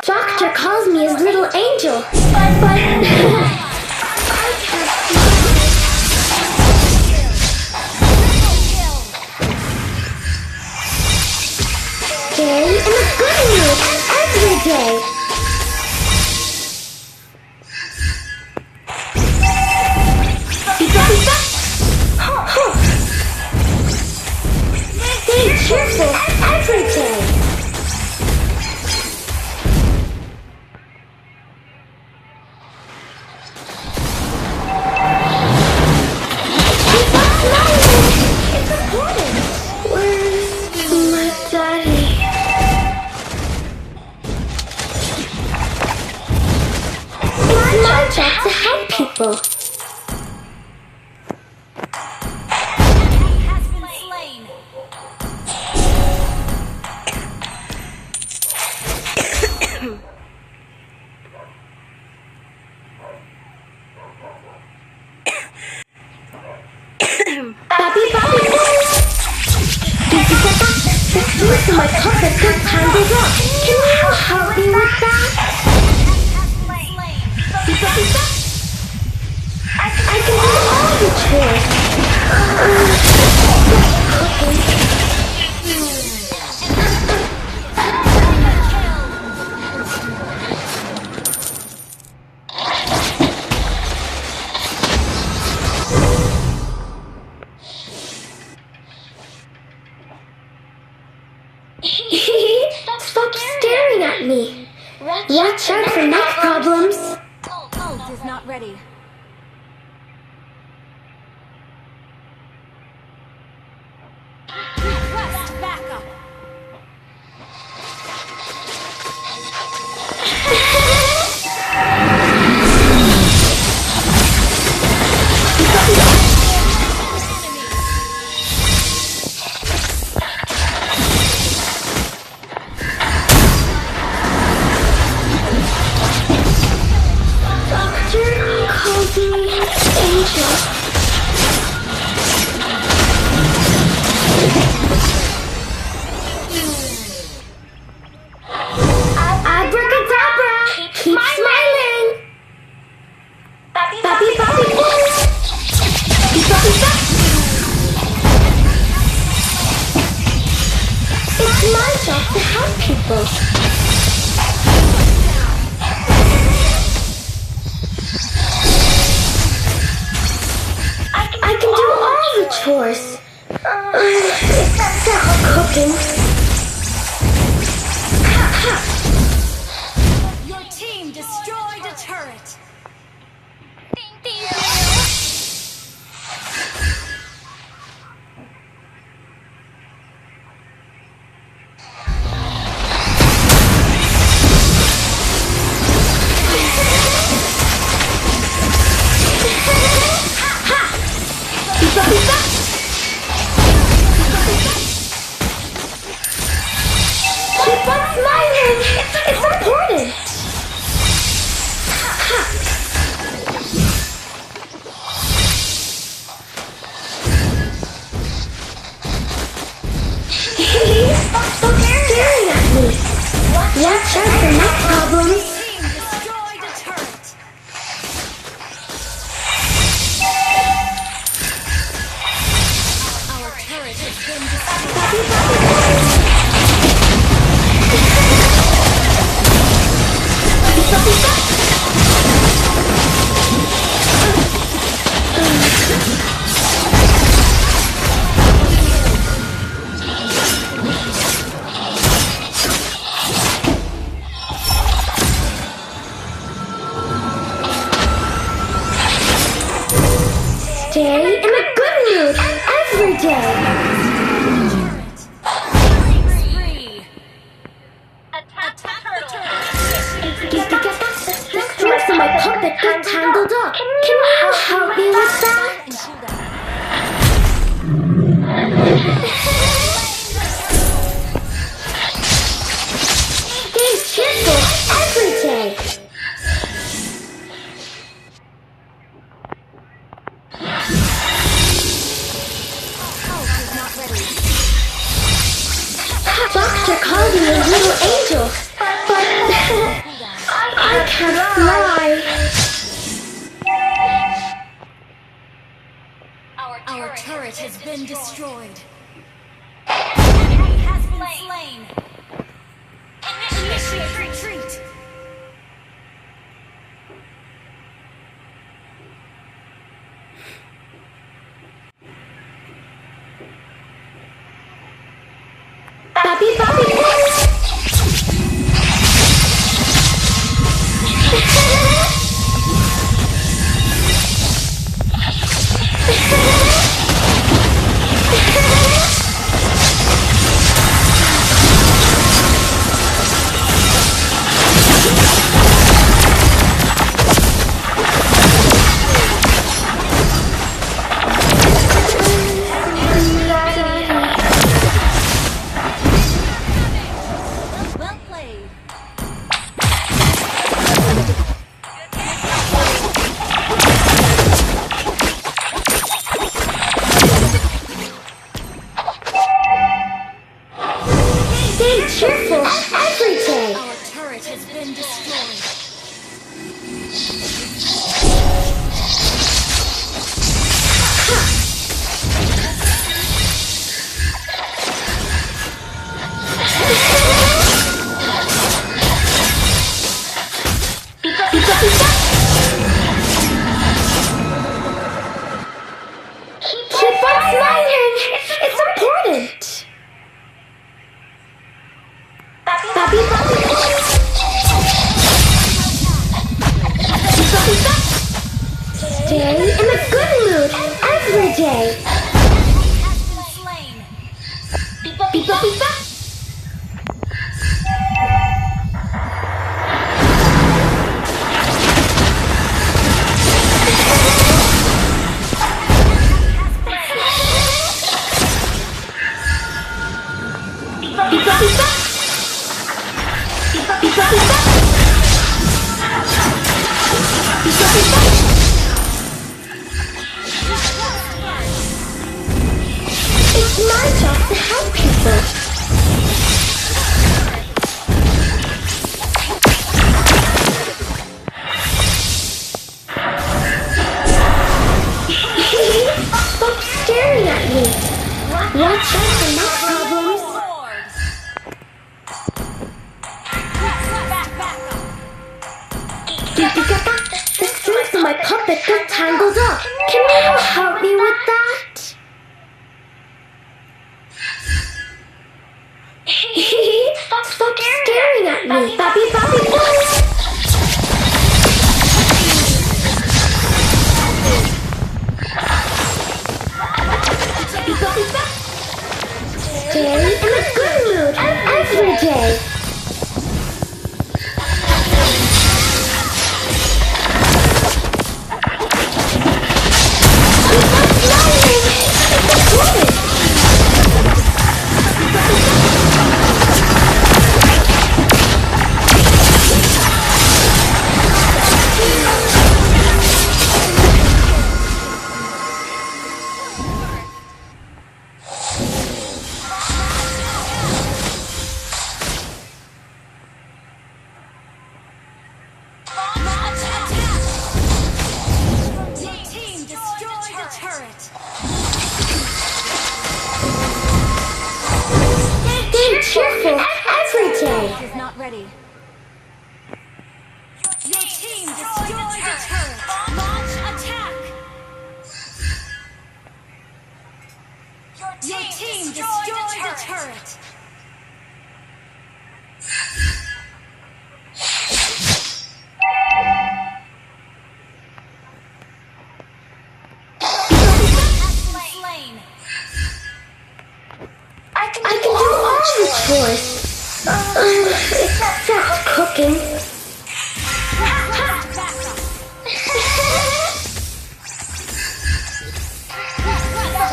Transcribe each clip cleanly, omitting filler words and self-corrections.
Doctor calls me his little angel, but day in a good mood every day. Stay cheerful every day. To help people. He has been slain. Bobby, the fruits in my pocket got tangled up. Can you help me with that? I can do all the chores. Stop staring at me. Watch out for neck problems. Ult is not ready. Request backup. Abracadabra! Keep smiling! Bobby! It's my job to help people. I can do all the chores. Except cooking. Your team destroyed a turret. Keep on smiling! It's important! Stop staring at me! Watch out for neck problems! Team destroyed a turret. Our turret turret has been destroyed. Stay in a good mood every day. Attack the turtle. The strings in my puppet got tangled up. Can you help me with that? Stay cheerful every day. Doctor called me a little angel, but I can't fly. Our turret has been destroyed. Enemy has been slain. Initiate retreat. Bobby, Bobby, Well played. stay cheerful every day. Our turret has been destroyed. Keep on smiling. It's important. Bobby, Bobby, stay in a good mood every day. Has been slain. Beep, It's my job to help people. Stop staring at me. Watch out for my problems. The strings in my puppet got tangled up. Can you help me with that? Stop staring at me. Bobby, Bobby, Bobby. Stay in a good mood every day. Your team destroyed a turret. Slain. I can do all the chores. Except cooking.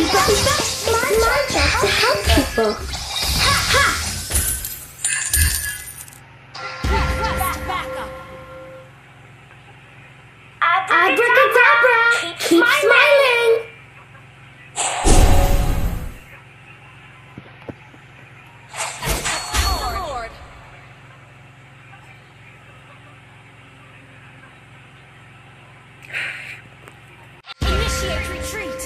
It's my job to help people. Abracadabra! Keep smiling! Lord. Initiate retreat.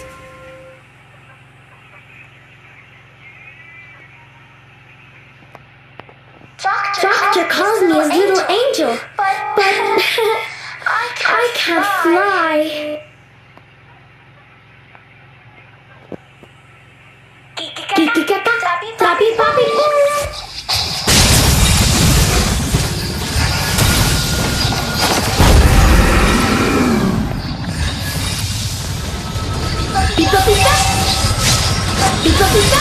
Doctor calls me a little angel, but I can't fly. Tappy, poppy, Pizza, pizza. Pizza, pizza.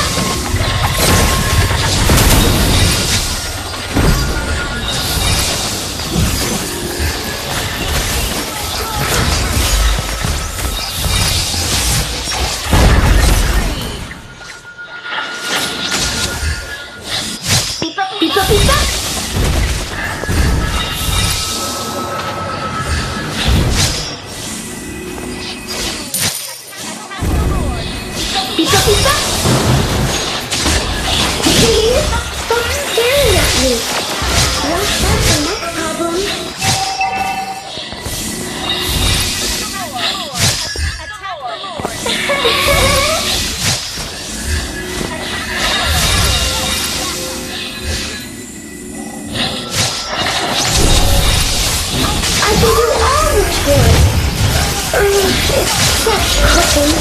Pizza, pizza. Pizza, pizza. Stop staring at me. That's the next problem. I can do all the chores. Except cooking.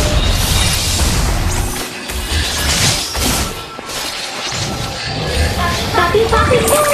Poppy, poppy, poppy.